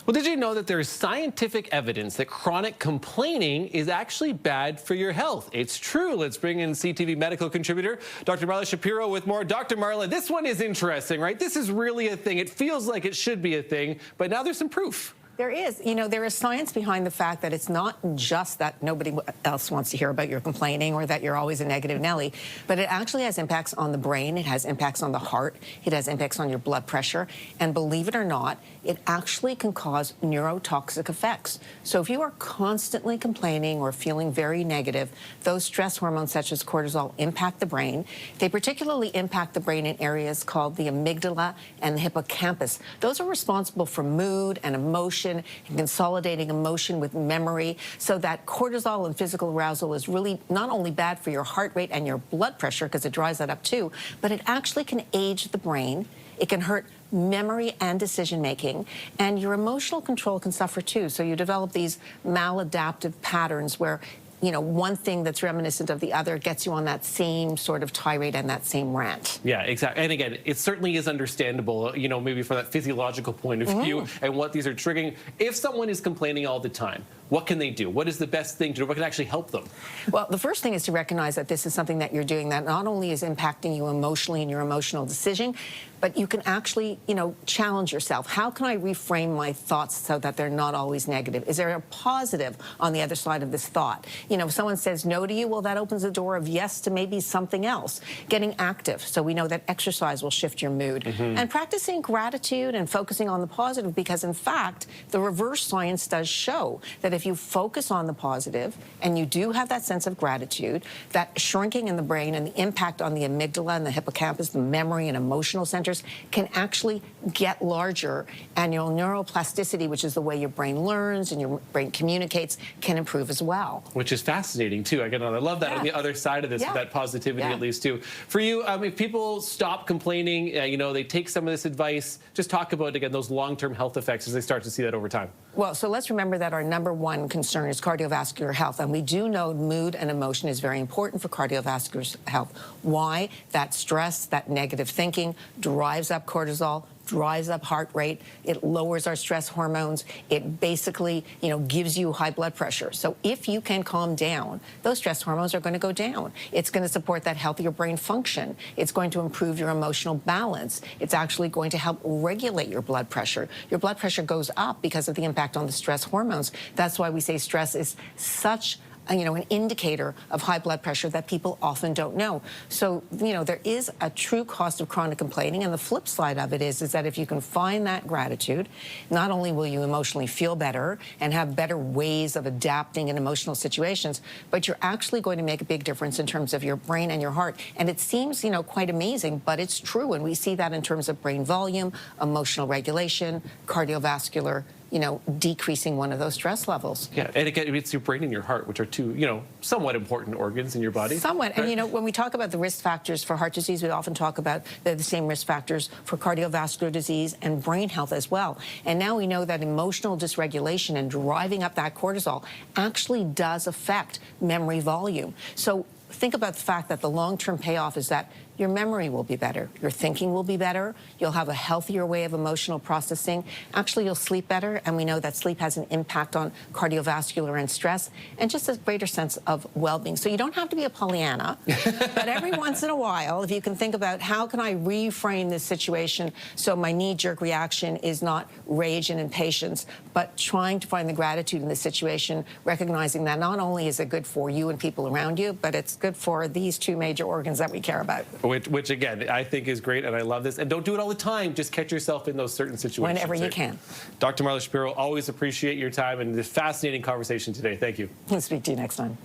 Well, did you know that there is scientific evidence that chronic complaining is actually bad for your health? It's true. Let's bring in CTV medical contributor, Dr. Marla Shapiro with more. Dr. Marla, this one is interesting, right? This is really a thing. It feels like it should be a thing, but now there's some proof. There is. You know, there is science behind the fact that it's not just that nobody else wants to hear about your complaining or that you're always a negative Nelly, but it actually has impacts on the brain, it has impacts on the heart, it has impacts on your blood pressure, and believe it or not, it actually can cause neurotoxic effects. So if you are constantly complaining or feeling very negative, those stress hormones such as cortisol impact the brain. They particularly impact the brain in areas called the amygdala and the hippocampus. Those are responsible for mood and emotion and consolidating emotion with memory. So that cortisol and physical arousal is really not only bad for your heart rate and your blood pressure, because it dries that up too, but it actually can age the brain. It can hurt memory and decision-making, and your emotional control can suffer too. So you develop these maladaptive patterns where, you know, one thing that's reminiscent of the other gets you on that same sort of tirade and that same rant. Yeah, exactly. And again, it certainly is understandable, you know, maybe from that physiological point of view and what these are triggering. If someone is complaining all the time, what can they do? What is the best thing to do? What can actually help them? Well, the first thing is to recognize that this is something that you're doing that not only is impacting you emotionally in your emotional decision, but you can actually, you know, challenge yourself. How can I reframe my thoughts so that they're not always negative? Is there a positive on the other side of this thought? You know, if someone says no to you, well, that opens the door of yes to maybe something else. Getting active, so we know that exercise will shift your mood. And practicing gratitude and focusing on the positive, because in fact, the reverse science does show that if you focus on the positive and you do have that sense of gratitude, that shrinking in the brain and the impact on the amygdala and the hippocampus, the memory and emotional centers, can actually get larger, and your neuroplasticity, which is the way your brain learns and your brain communicates, can improve as well. Which is fascinating too. Again, I love that on the other side of this, that positivity at least too. For you, if people stop complaining, you know, they take some of this advice, just talk about, again, those long-term health effects as they start to see that over time. Well, so let's remember that our #1 concern is cardiovascular health, and we do know mood and emotion is very important for cardiovascular health. Why? That stress, that negative thinking drives up cortisol, drives up heart rate, it lowers our stress hormones, it basically, you know, gives you high blood pressure. So if you can calm down, those stress hormones are going to go down. It's going to support that healthier brain function. It's going to improve your emotional balance. It's actually going to help regulate your blood pressure. Your blood pressure goes up because of the impact on the stress hormones. That's why we say stress is such, you know, an indicator of high blood pressure that people often don't know. So, you know, there is a true cost of chronic complaining, and the flip side of it is that if you can find that gratitude, not only will you emotionally feel better and have better ways of adapting in emotional situations, but you're actually going to make a big difference in terms of your brain and your heart. And it seems, you know, quite amazing, but it's true, and we see that in terms of brain volume, emotional regulation, cardiovascular, you know, decreasing one of those stress levels. Yeah, and again, it's your brain and your heart, which are two, you know, somewhat important organs in your body. Somewhat, right? And you know, when we talk about the risk factors for heart disease, we often talk about the same risk factors for cardiovascular disease and brain health as well. And now we know that emotional dysregulation and driving up that cortisol actually does affect memory volume. So think about the fact that the long-term payoff is that your memory will be better, your thinking will be better, you'll have a healthier way of emotional processing. Actually, you'll sleep better, and we know that sleep has an impact on cardiovascular and stress, and just a greater sense of well-being. So you don't have to be a Pollyanna, but every once in a while, if you can think about how can I reframe this situation so my knee-jerk reaction is not rage and impatience, but trying to find the gratitude in the situation, recognizing that not only is it good for you and people around you, but it's good for these two major organs that we care about. Which again, I think is great, and I love this. And don't do it all the time. Just catch yourself in those certain situations. Whenever you can. Dr. Marla Shapiro, always appreciate your time and this fascinating conversation today. Thank you. I'll speak to you next time.